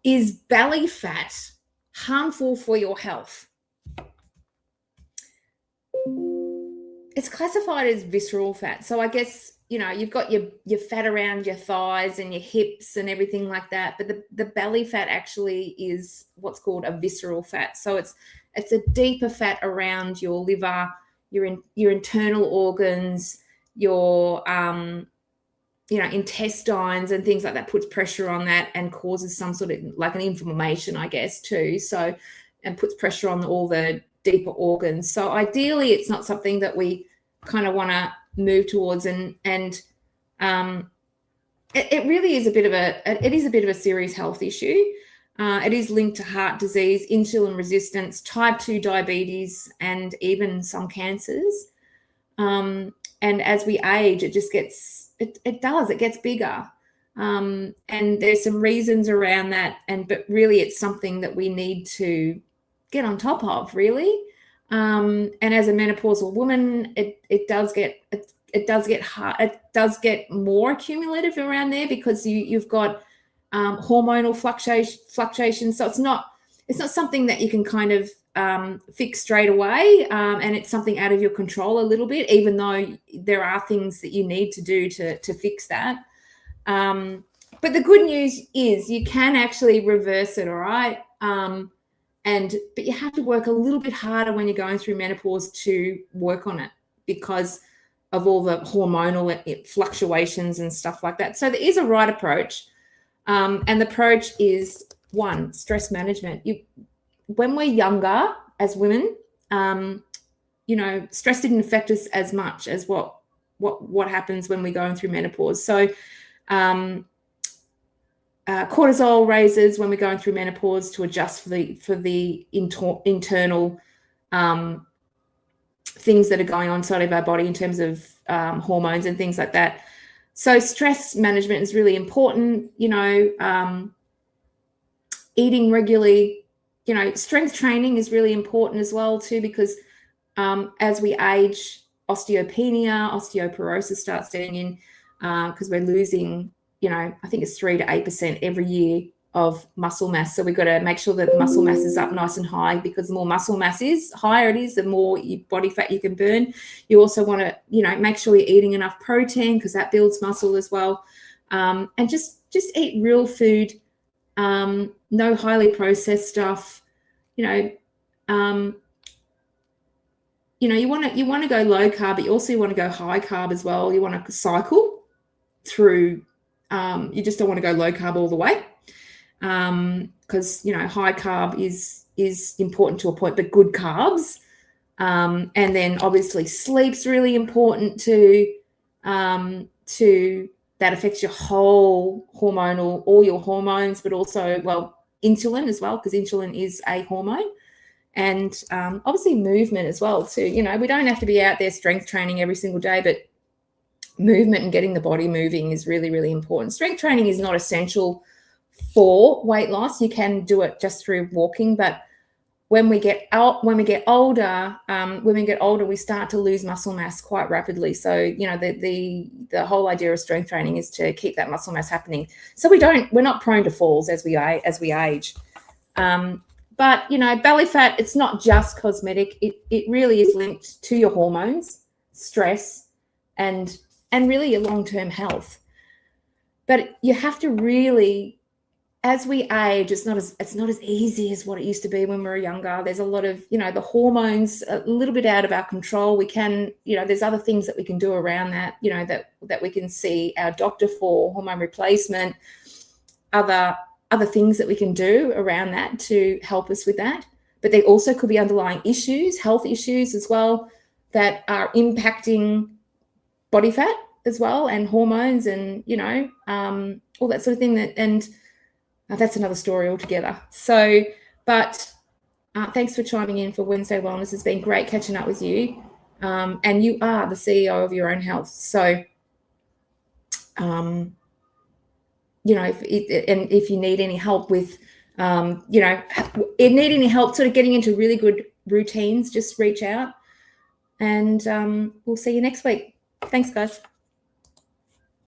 is belly fat harmful for your health? It's classified as visceral fat. So I guess, you've got your fat around your thighs and your hips and everything like that. But the belly fat actually is what's called a visceral fat. So it's a deeper fat around your liver, your internal organs, your intestines and things like that. Puts pressure on that and causes some sort of like an inflammation, I guess, too. So, and puts pressure on all the deeper organs. So ideally, it's not something that we kind of want to move towards. And it really is a bit of a serious health issue. It is linked to heart disease, insulin resistance, type 2 diabetes, and even some cancers. And as we age, it just gets bigger. And there's some reasons around that. But really, it's something that we need to get on top of, really. And as a menopausal woman, it does get more accumulative around there because you've got hormonal fluctuations. So it's not something that you can kind of fix straight away, and it's something out of your control a little bit, even though there are things that you need to do to fix that. But the good news is you can actually reverse it, all right? But you have to work a little bit harder when you're going through menopause to work on it because of all the hormonal fluctuations and stuff like that. So there is a right approach. And the approach is, one, stress management. When we're younger as women, stress didn't affect us as much as what happens when we're going through menopause. So cortisol raises when we're going through menopause to adjust for the internal things that are going on inside of our body in terms of hormones and things like that. So stress management is really important. Eating regularly. Strength training is really important as well too, because as we age, osteoporosis starts setting in because we're losing, I think it's 3 to 8% every year of muscle mass. So we've got to make sure that the muscle mass is up nice and high, because the more muscle mass is, higher it is, the more body fat you can burn. You also want to, make sure you're eating enough protein because that builds muscle as well. And just eat real food. No highly processed stuff. You want to go low carb, but you also want to go high carb as well. You want to cycle through. You just don't want to go low carb all the way, because high carb is important to a point, but good carbs. And then obviously sleep's really important too. That affects your whole hormonal, all your hormones, but also, insulin as well, because insulin is a hormone. And obviously movement as well too. We don't have to be out there strength training every single day, but movement and getting the body moving is really, really important. Strength training is not essential for weight loss. You can do it just through walking, but when we get older, we start to lose muscle mass quite rapidly. So, the whole idea of strength training is to keep that muscle mass happening. So we're not prone to falls as we age. But, belly fat, it's not just cosmetic. It really is linked to your hormones, stress, and really your long-term health. But you have to really, as we age, it's not as easy as what it used to be when we were younger. There's a lot of, the hormones a little bit out of our control. We can, there's other things that we can do around that, that we can see our doctor for, hormone replacement, other things that we can do around that to help us with that. But there also could be underlying issues, health issues as well, that are impacting body fat as well, and hormones, and, all that sort of thing. And that's another story altogether. So, but thanks for chiming in for Wednesday Wellness. It's been great catching up with you. And you are the CEO of your own health. So, if you need any help with, need any help sort of getting into really good routines, just reach out, and we'll see you next week. Thanks, guys.